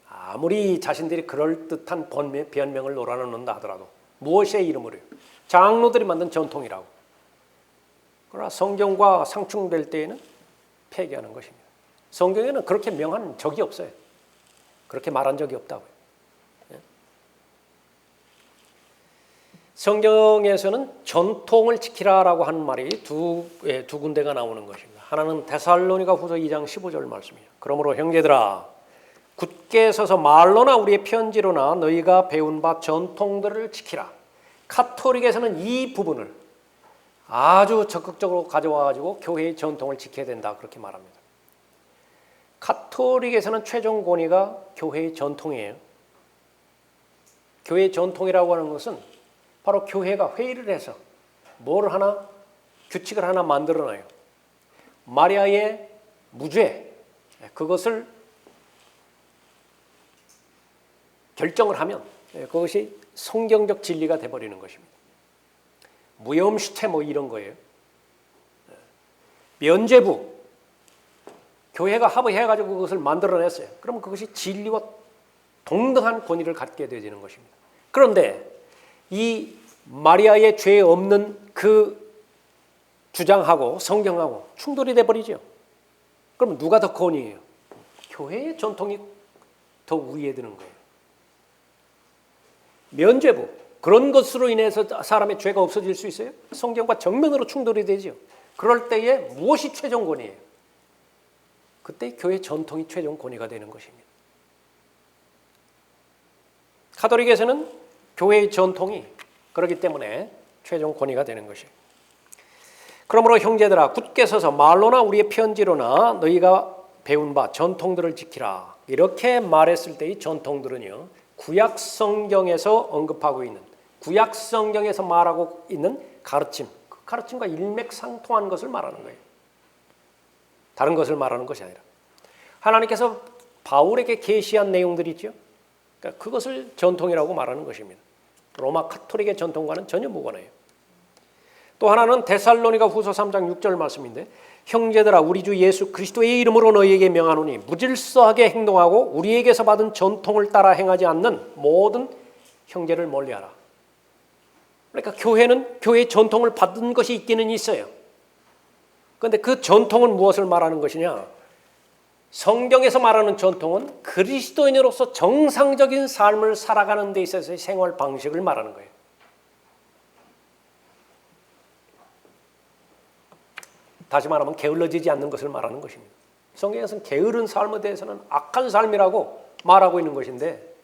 S1: 아무리 자신들이 그럴듯한 변명을 놀아놓는다 하더라도 무엇의 이름으로요? 장로들이 만든 전통이라고. 그러나 성경과 상충될 때에는 폐기하는 것입니다. 성경에는 그렇게 명한 적이 없어요. 그렇게 말한 적이 없다고요. 성경에서는 전통을 지키라라고 하는 말이 두 군데가 나오는 것입니다. 하나는 데살로니가 후서 2장 15절 말씀이에요. 그러므로 형제들아 굳게 서서 말로나 우리의 편지로나 너희가 배운 바 전통들을 지키라. 카톨릭에서는 이 부분을 아주 적극적으로 가져와가지고 교회의 전통을 지켜야 된다 그렇게 말합니다. 카톨릭에서는 최종 권위가 교회의 전통이에요. 교회의 전통이라고 하는 것은 바로 교회가 회의를 해서 뭘 하나 규칙을 하나 만들어놔요. 마리아의 무죄 그것을 결정을 하면 그것이 성경적 진리가 돼버리는 것입니다. 무염시태 뭐 이런 거예요. 면죄부, 교회가 합의해가지고 그것을 만들어냈어요. 그러면 그것이 진리와 동등한 권위를 갖게 되는 것입니다. 그런데 이 마리아의 죄 없는 그 주장하고 성경하고 충돌이 돼버리죠. 그럼 누가 더 권위해요? 교회의 전통이 더 우위에 드는 거예요. 면죄부, 그런 것으로 인해서 사람의 죄가 없어질 수 있어요? 성경과 정면으로 충돌이 되죠. 그럴 때에 무엇이 최종 권위예요? 그때 교회 전통이 최종 권위가 되는 것입니다. 가톨릭에서는 교회의 전통이 그렇기 때문에 최종 권위가 되는 것이에요. 그러므로 형제들아 굳게 서서 말로나 우리의 편지로나 너희가 배운 바 전통들을 지키라. 이렇게 말했을 때의 전통들은요, 구약 성경에서 언급하고 있는, 구약 성경에서 말하고 있는 가르침, 그 가르침과 일맥상통한 것을 말하는 거예요. 다른 것을 말하는 것이 아니라 하나님께서 바울에게 계시한 내용들이 있죠. 그러니까 그것을 전통이라고 말하는 것입니다. 로마 카톨릭의 전통과는 전혀 무관해요. 또 하나는 데살로니가 후서 3장 6절 말씀인데, 형제들아 우리 주 예수 그리스도의 이름으로 너희에게 명하노니 무질서하게 행동하고 우리에게서 받은 전통을 따라 행하지 않는 모든 형제를 멀리하라. 그러니까 교회는 교회의 전통을 받은 것이 있기는 있어요. 그런데 그 전통은 무엇을 말하는 것이냐? 성경에서 말하는 전통은 그리스도인으로서 정상적인 삶을 살아가는 데 있어서의 생활 방식을 말하는 거예요. 다시 말하면 게을러지지 않는 것을 말하는 것입니다. 성경에서는 게으른 삶에 대해서는 악한 삶이라고 말하고 있는 것인데,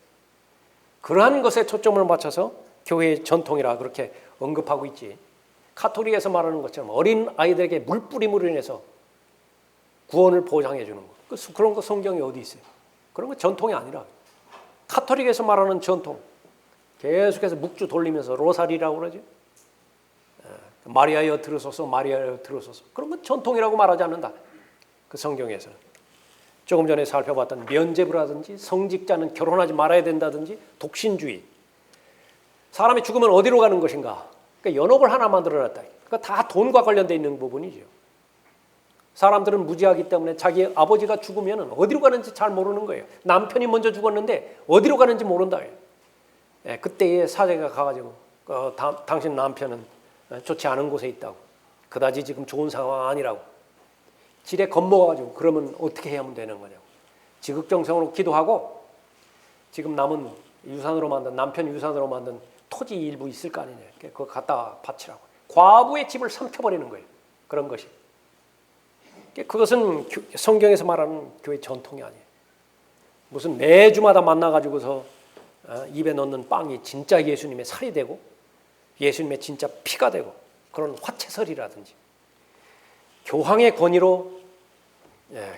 S1: 그러한 것에 초점을 맞춰서 교회의 전통이라 그렇게 언급하고 있지, 카톨릭에서 말하는 것처럼 어린 아이들에게 물뿌림으로 인해서 구원을 보장해 주는 것, 그런 거 성경에 어디 있어요? 그런 거 전통이 아니라, 카톨릭에서 말하는 전통, 계속해서 묵주 돌리면서 로사리라고 그러죠. 마리아여 들으소서, 마리아여 들으소서. 그런 건 전통이라고 말하지 않는다. 그 성경에서는. 조금 전에 살펴봤던 면죄부라든지 성직자는 결혼하지 말아야 된다든지 독신주의. 사람이 죽으면 어디로 가는 것인가? 그러니까 연옥을 하나 만들어놨다. 그러니까 다 돈과 관련되어 있는 부분이죠. 사람들은 무지하기 때문에 자기 아버지가 죽으면 어디로 가는지 잘 모르는 거예요. 남편이 먼저 죽었는데 어디로 가는지 모른다. 그때의 사제가 가가지고 당신 남편은 좋지 않은 곳에 있다고, 그다지 지금 좋은 상황 아니라고 지레 겁먹어가지고, 그러면 어떻게 해야 되는 거냐고 지극정성으로 기도하고, 지금 남은 유산으로 만든, 남편 유산으로 만든 토지 일부 있을 거 아니냐, 그거 갖다 바치라고 과부의 집을 삼켜버리는 거예요. 그런 것이, 그것은 성경에서 말하는 교회 전통이 아니에요. 무슨 매주마다 만나가지고서 입에 넣는 빵이 진짜 예수님의 살이 되고 예수님의 진짜 피가 되고, 그런 화채설이라든지 교황의 권위로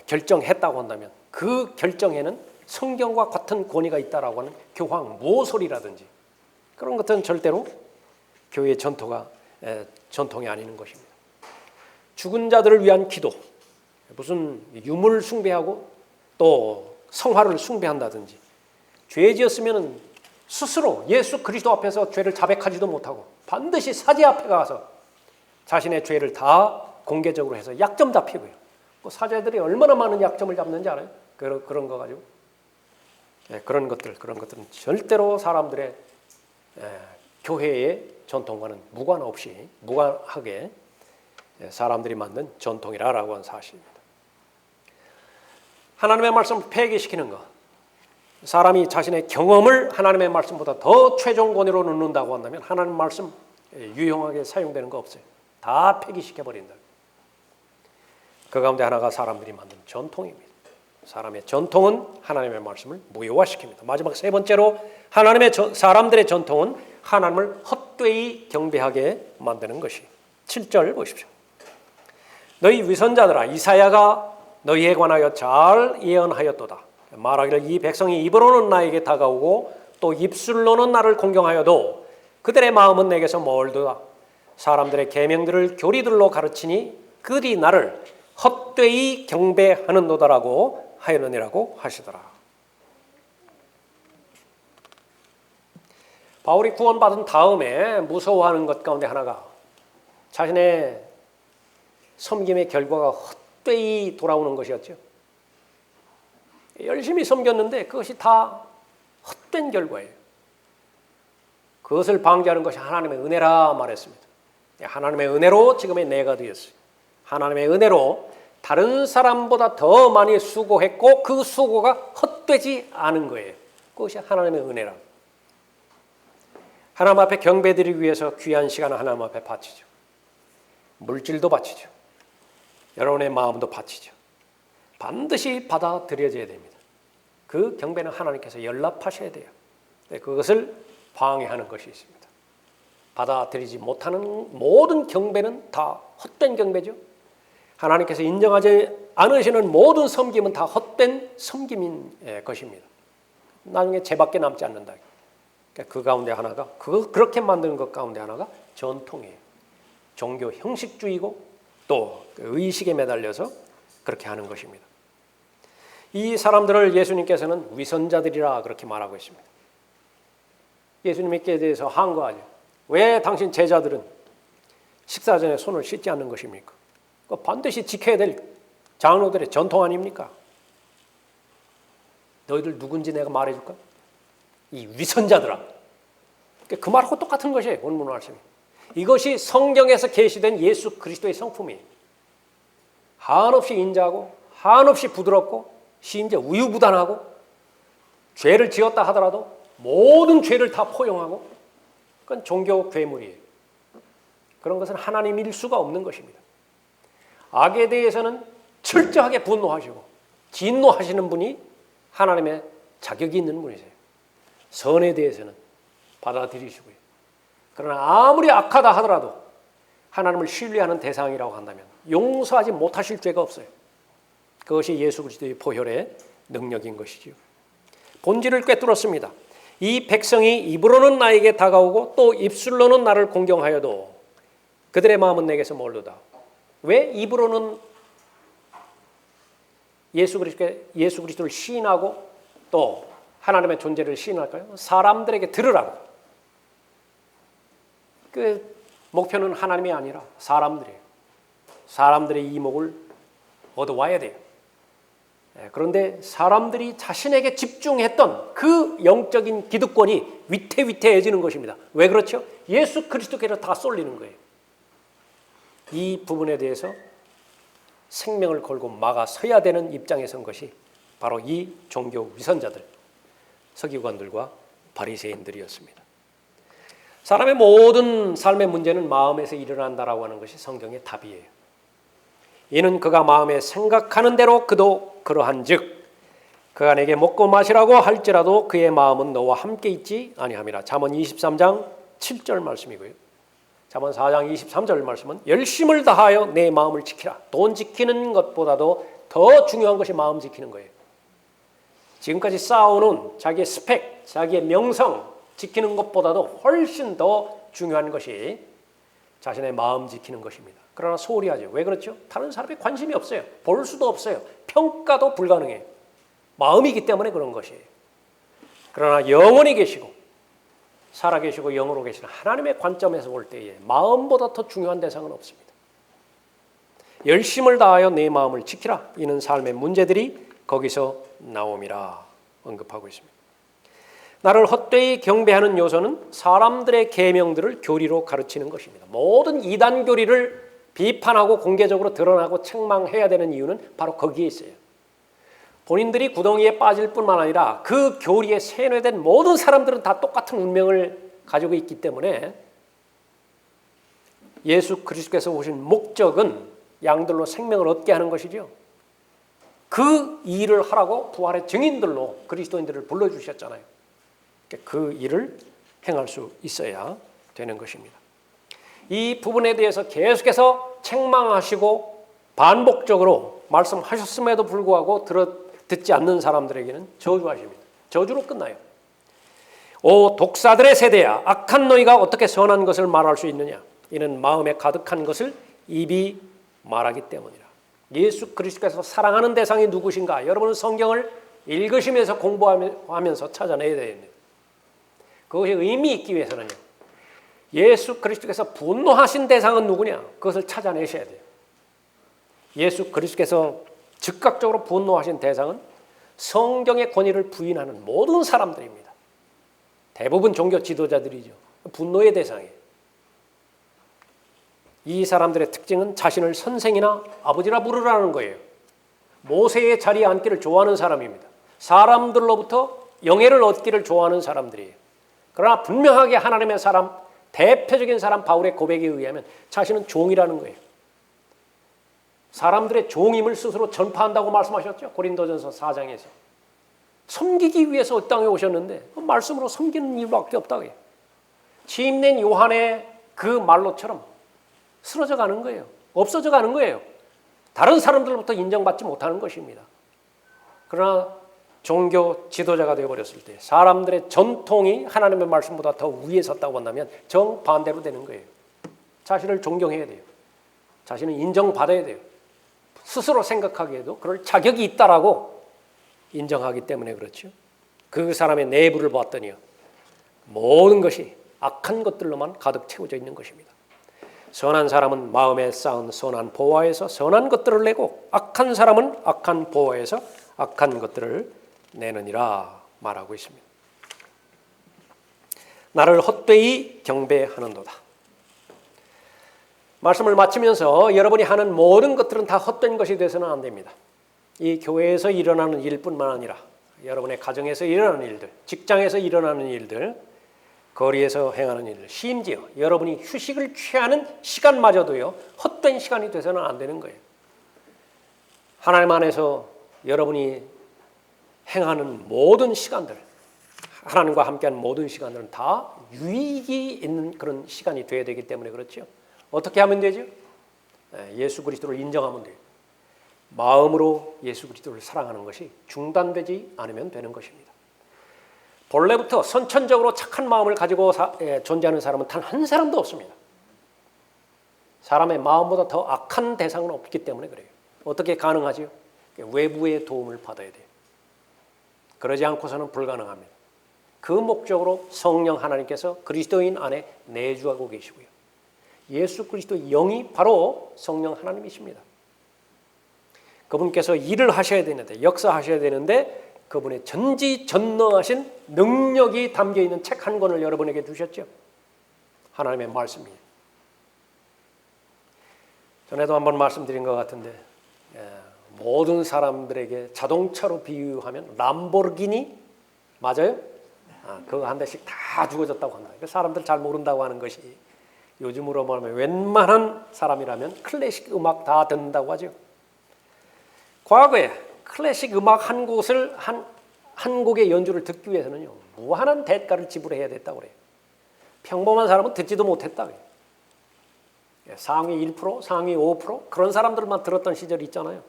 S1: 결정했다고 한다면 그 결정에는 성경과 같은 권위가 있다라고 하는 교황 모설이라든지 그런 것들은 절대로 교회의 전통이 아닌 것입니다. 죽은 자들을 위한 기도, 무슨 유물 숭배하고 또 성화를 숭배한다든지, 죄 지었으면 스스로 예수 그리스도 앞에서 죄를 자백하지도 못하고 반드시 사제 앞에 가서 자신의 죄를 다 공개적으로 해서 약점 잡히고요. 사제들이 얼마나 많은 약점을 잡는지 알아요? 그런 거 가지고. 그런 것들은 절대로 사람들의 교회의 전통과는 무관하게 사람들이 만든 전통이라고 하는 사실입니다. 하나님의 말씀을 폐기시키는 것, 사람이 자신의 경험을 하나님의 말씀보다 더 최종 권위로 놓는다고 한다면 하나님 말씀 유용하게 사용되는 거 없어요. 다 폐기시켜버린다. 그 가운데 하나가 사람들이 만든 전통입니다. 사람의 전통은 하나님의 말씀을 무효화시킵니다. 마지막 세 번째로 사람들의 전통은 하나님을 헛되이 경배하게 만드는 것이 7절 보십시오. 너희 위선자들아, 이사야가 너희에 관하여 잘 예언하였도다. 말하기를 이 백성이 입으로는 나에게 다가오고 또 입술로는 나를 공경하여도 그들의 마음은 내게서 멀도다. 사람들의 계명들을 교리들로 가르치니 그들이 나를 헛되이 경배하는도다라고 하였느니라고 하시더라. 바울이 구원받은 다음에 무서워하는 것 가운데 하나가 자신의 섬김의 결과가 헛되이 돌아오는 것이었죠. 열심히 섬겼는데 그것이 다 헛된 결과예요. 그것을 방지하는 것이 하나님의 은혜라 말했습니다. 하나님의 은혜로 지금의 내가 되었어요. 하나님의 은혜로 다른 사람보다 더 많이 수고했고 그 수고가 헛되지 않은 거예요. 그것이 하나님의 은혜라. 하나님 앞에 경배드리기 위해서 귀한 시간을 하나님 앞에 바치죠. 물질도 바치죠. 여러분의 마음도 바치죠. 반드시 받아들여져야 됩니다. 그 경배는 하나님께서 연락하셔야 돼요. 그것을 방해하는 것이 있습니다. 받아들이지 못하는 모든 경배는 다 헛된 경배죠. 하나님께서 인정하지 않으시는 모든 섬김은 다 헛된 섬김인 것입니다. 나중에 죄밖에 남지 않는다. 그 가운데 하나가 그렇게 만드는 것 가운데 하나가 전통이에요. 종교 형식주의고 또 의식에 매달려서 그렇게 하는 것입니다. 이 사람들을 예수님께서는 위선자들이라 그렇게 말하고 있습니다. 예수님께 대해서 항거하죠. 왜 당신 제자들은 식사 전에 손을 씻지 않는 것입니까? 반드시 지켜야 될 장로들의 전통 아닙니까? 너희들 누군지 내가 말해줄까? 이 위선자들아. 그 말하고 똑같은 것이에요. 본문 말씀이. 이것이 성경에서 계시된 예수 그리스도의 성품이에요. 한없이 인자하고 한없이 부드럽고 심지어 우유부단하고 죄를 지었다 하더라도 모든 죄를 다 포용하고 그건 종교 괴물이에요. 그런 것은 하나님일 수가 없는 것입니다. 악에 대해서는 철저하게 분노하시고 진노하시는 분이 하나님의 자격이 있는 분이세요. 선에 대해서는 받아들이시고요. 그러나 아무리 악하다 하더라도 하나님을 신뢰하는 대상이라고 한다면 용서하지 못하실 죄가 없어요. 그것이 예수 그리스도의 보혈의 능력인 것이지요. 본질을 꿰뚫었습니다. 이 백성이 입으로는 나에게 다가오고 또 입술로는 나를 공경하여도 그들의 마음은 내게서 멀르다. 왜 입으로는 예수 그리스도를 시인하고 또 하나님의 존재를 시인할까요? 사람들에게 들으라고. 그 목표는 하나님이 아니라 사람들이에요. 사람들의 이목을 얻어와야 돼요. 그런데 사람들이 자신에게 집중했던 그 영적인 기득권이 위태위태해지는 것입니다. 왜 그렇죠? 예수 그리스도께로 다 쏠리는 거예요. 이 부분에 대해서 생명을 걸고 막아 서야 되는 입장에 선 것이 바로 이 종교 위선자들, 서기관들과 바리새인들이었습니다. 사람의 모든 삶의 문제는 마음에서 일어난다라고 하는 것이 성경의 답이에요. 이는 그가 마음에 생각하는 대로 그도 그러한즉 그가 내게 먹고 마시라고 할지라도 그의 마음은 너와 함께 있지 아니함이라. 잠언 23장 7절 말씀이고요. 잠언 4장 23절 말씀은 열심을 다하여 내 마음을 지키라. 돈 지키는 것보다도 더 중요한 것이 마음 지키는 거예요. 지금까지 쌓아오는 자기의 스펙, 자기의 명성 지키는 것보다도 훨씬 더 중요한 것이 자신의 마음 지키는 것입니다. 그러나 소홀히 하죠. 왜 그렇죠? 다른 사람에 관심이 없어요. 볼 수도 없어요. 평가도 불가능해요. 마음이기 때문에 그런 것이에요. 그러나 영원히 계시고 살아계시고 영으로 계시는 하나님의 관점에서 볼 때에 마음보다 더 중요한 대상은 없습니다. 열심을 다하여 내 마음을 지키라. 이는 삶의 문제들이 거기서 나옴이라 언급하고 있습니다. 나를 헛되이 경배하는 요소는 사람들의 계명들을 교리로 가르치는 것입니다. 모든 이단 교리를 비판하고 공개적으로 드러나고 책망해야 되는 이유는 바로 거기에 있어요. 본인들이 구덩이에 빠질 뿐만 아니라 그 교리에 세뇌된 모든 사람들은 다 똑같은 운명을 가지고 있기 때문에 예수 그리스도께서 오신 목적은 양들로 생명을 얻게 하는 것이죠. 그 일을 하라고 부활의 증인들로 그리스도인들을 불러주셨잖아요. 그 일을 행할 수 있어야 되는 것입니다. 이 부분에 대해서 계속해서 책망하시고 반복적으로 말씀하셨음에도 불구하고 듣지 않는 사람들에게는 저주하십니다. 저주로 끝나요. 오 독사들의 세대야, 악한 너희가 어떻게 선한 것을 말할 수 있느냐. 이는 마음에 가득한 것을 입이 말하기 때문이라. 예수 그리스도께서 사랑하는 대상이 누구신가? 여러분은 성경을 읽으시면서 공부하면서 찾아내야 됩니다. 그것이 의미 있기 위해서는요, 예수 그리스도께서 분노하신 대상은 누구냐? 그것을 찾아내셔야 돼요. 예수 그리스도께서 즉각적으로 분노하신 대상은 성경의 권위를 부인하는 모든 사람들입니다. 대부분 종교 지도자들이죠. 분노의 대상이에요. 이 사람들의 특징은 자신을 선생이나 아버지라 부르라는 거예요. 모세의 자리에 앉기를 좋아하는 사람입니다. 사람들로부터 영예를 얻기를 좋아하는 사람들이에요. 그러나 분명하게 하나님의 사람, 대표적인 사람 바울의 고백에 의하면 자신은 종이라는 거예요. 사람들의 종임을 스스로 전파한다고 말씀하셨죠. 고린도전서 4장에서. 섬기기 위해서 이 땅에 오셨는데 그 말씀으로 섬기는 일밖에 없다고 해요. 취임된 요한의 그 말로처럼 쓰러져 가는 거예요. 없어져 가는 거예요. 다른 사람들로부터 인정받지 못하는 것입니다. 그러나 종교 지도자가 되어버렸을 때 사람들의 전통이 하나님의 말씀보다 더 위에 섰다고 한다면 정반대로 되는 거예요. 자신을 존경해야 돼요. 자신은 인정받아야 돼요. 스스로 생각하기에도 그럴 자격이 있다라고 인정하기 때문에 그렇죠. 그 사람의 내부를 봤더니요, 모든 것이 악한 것들로만 가득 채워져 있는 것입니다. 선한 사람은 마음에 쌓은 선한 보화에서 선한 것들을 내고 악한 사람은 악한 보화에서 악한 것들을 내느니라 말하고 있습니다. 나를 헛되이 경배하는도다. 말씀을 마치면서 여러분이 하는 모든 것들은 다 헛된 것이 돼서는 안 됩니다. 이 교회에서 일어나는 일뿐만 아니라 여러분의 가정에서 일어나는 일들, 직장에서 일어나는 일들, 거리에서 행하는 일들, 심지어 여러분이 휴식을 취하는 시간마저도요, 헛된 시간이 돼서는 안 되는 거예요. 하나님 안에서 여러분이 행하는 모든 시간들, 하나님과 함께하는 모든 시간들은 다 유익이 있는 그런 시간이 되어야 되기 때문에 그렇죠. 어떻게 하면 되죠? 예수 그리스도를 인정하면 돼요. 마음으로 예수 그리스도를 사랑하는 것이 중단되지 않으면 되는 것입니다. 본래부터 선천적으로 착한 마음을 가지고 존재하는 사람은 단 한 사람도 없습니다. 사람의 마음보다 더 악한 대상은 없기 때문에 그래요. 어떻게 가능하지요? 외부의 도움을 받아야 돼요. 그러지 않고서는 불가능합니다. 그 목적으로 성령 하나님께서 그리스도인 안에 내주하고 계시고요. 예수 그리스도 영이 바로 성령 하나님이십니다. 그분께서 일을 하셔야 되는데, 역사하셔야 되는데 그분의 전지전능하신 능력이 담겨있는 책 한 권을 여러분에게 주셨죠. 하나님의 말씀이에요. 전에도 한번 말씀드린 것 같은데 모든 사람들에게 자동차로 비유하면 람보르기니 맞아요? 그거 한 대씩 다 주어졌다고 한다. 사람들 잘 모른다고 하는 것이 요즘으로 말하면 웬만한 사람이라면 클래식 음악 다 듣는다고 하죠. 과거에 클래식 음악 한 곡을 한 곡의 연주를 듣기 위해서는요, 무한한 대가를 지불해야 됐다고 그래요. 평범한 사람은 듣지도 못했다 그래요. 상위 1%, 상위 5% 그런 사람들만 들었던 시절이 있잖아요.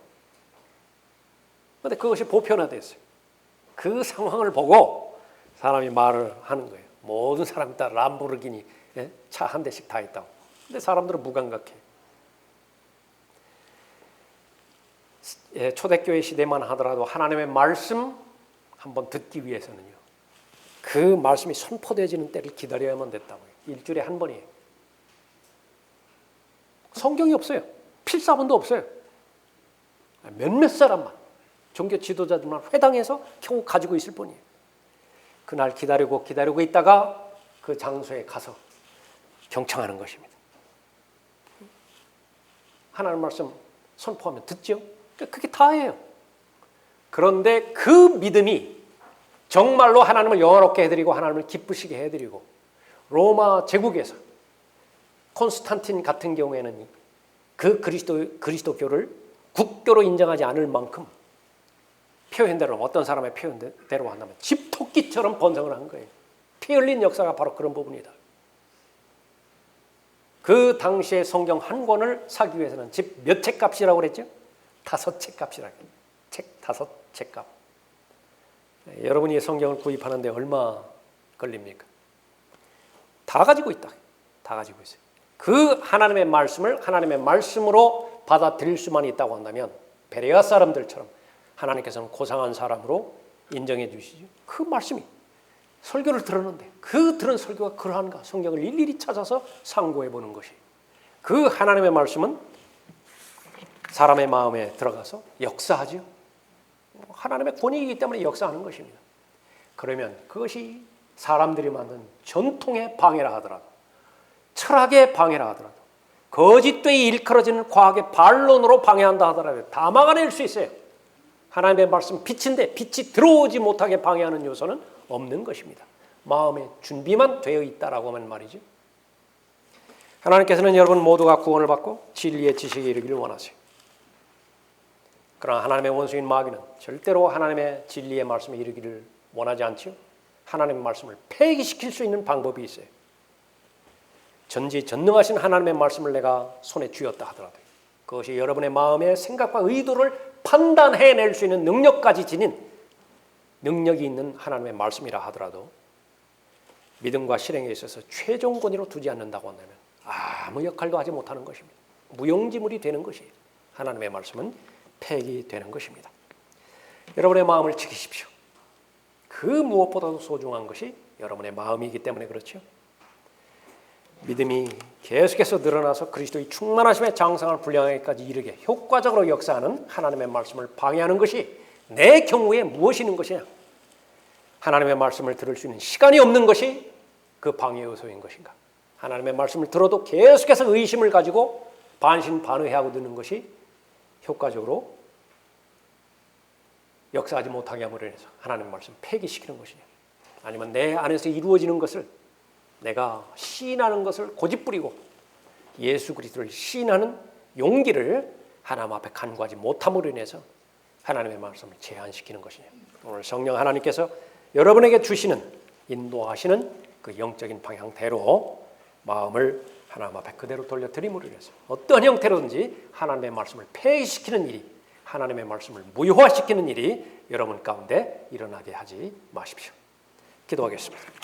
S1: 그런데 그것이 보편화됐어요. 그 상황을 보고 사람이 말을 하는 거예요. 모든 사람이 다 람보르기니 차 한 대씩 다 있다고. 근데 사람들은 무감각해. 초대교회 시대만 하더라도 하나님의 말씀 한번 듣기 위해서는요, 그 말씀이 선포되어지는 때를 기다려야만 됐다고요. 일주일에 한 번이에요. 성경이 없어요. 필사본도 없어요. 몇몇 사람만, 종교 지도자들만 회당에서 겨우 가지고 있을 뿐이에요. 그날 기다리고 있다가 그 장소에 가서 경청하는 것입니다. 하나님 말씀 선포하면 듣죠. 그게 다예요. 그런데 그 믿음이 정말로 하나님을 영화롭게 해드리고 하나님을 기쁘시게 해드리고, 로마 제국에서 콘스탄틴 같은 경우에는 그 그리스도교를 국교로 인정하지 않을 만큼 표현대로, 어떤 사람의 표현대로 한다면 집토끼처럼 번성을 한 거예요. 피 흘린 역사가 바로 그런 부분이다. 그 당시에 성경 한 권을 사기 위해서는 집 몇 채 값이라고 그랬죠? 5채 값이라고. 책 5채 값. 여러분이 성경을 구입하는데 얼마 걸립니까? 다 가지고 있다. 다 가지고 있어요. 그 하나님의 말씀을 하나님의 말씀으로 받아들일 수만 있다고 한다면 베레아 사람들처럼 하나님께서는 고상한 사람으로 인정해 주시죠. 그 말씀이 설교를 들었는데 그 들은 설교가 그러한가 성경을 일일이 찾아서 상고해 보는 것이, 그 하나님의 말씀은 사람의 마음에 들어가서 역사하죠. 하나님의 권위이기 때문에 역사하는 것입니다. 그러면 그것이 사람들이 만든 전통의 방해라 하더라도, 철학의 방해라 하더라도, 거짓되이 일컬어지는 과학의 반론으로 방해한다 하더라도 다 막아낼 수 있어요. 하나님의 말씀 빛인데 빛이 들어오지 못하게 방해하는 요소는 없는 것입니다. 마음의 준비만 되어 있다라고 하면 말이죠. 하나님께서는 여러분 모두가 구원을 받고 진리의 지식에 이르기를 원하세요. 그러나 하나님의 원수인 마귀는 절대로 하나님의 진리의 말씀에 이르기를 원하지 않지요. 하나님의 말씀을 폐기시킬 수 있는 방법이 있어요. 전지전능하신 하나님의 말씀을 내가 손에 쥐었다 하더라도 그것이 여러분의 마음의 생각과 의도를 판단해낼 수 있는 능력까지 지닌 능력이 있는 하나님의 말씀이라 하더라도 믿음과 실행에 있어서 최종 권위로 두지 않는다고 한다면 아무 역할도 하지 못하는 것입니다. 무용지물이 되는 것이에요. 하나님의 말씀은 폐기되는 것입니다. 여러분의 마음을 지키십시오. 그 무엇보다도 소중한 것이 여러분의 마음이기 때문에 그렇죠. 믿음이 계속해서 늘어나서 그리스도의 충만하심의 장성한 분량에까지 이르게 효과적으로 역사하는 하나님의 말씀을 방해하는 것이 내 경우에 무엇이 있는 것이냐? 하나님의 말씀을 들을 수 있는 시간이 없는 것이 그 방해 요소인 것인가? 하나님의 말씀을 들어도 계속해서 의심을 가지고 반신반의하고 듣는 것이 효과적으로 역사하지 못하게 함으로 인해서 하나님의 말씀 폐기시키는 것이냐? 아니면 내 안에서 이루어지는 것을 내가 시인하는 것을 고집부리고 예수 그리스도를 시인하는 용기를 하나님 앞에 간구하지 못함으로 인해서 하나님의 말씀을 제한시키는 것이냐? 오늘 성령 하나님께서 여러분에게 주시는 인도하시는 그 영적인 방향대로 마음을 하나님 앞에 그대로 돌려드림으로 인해서 어떤 형태로든지 하나님의 말씀을 폐기시키는 일이, 하나님의 말씀을 무효화시키는 일이 여러분 가운데 일어나게 하지 마십시오. 기도하겠습니다.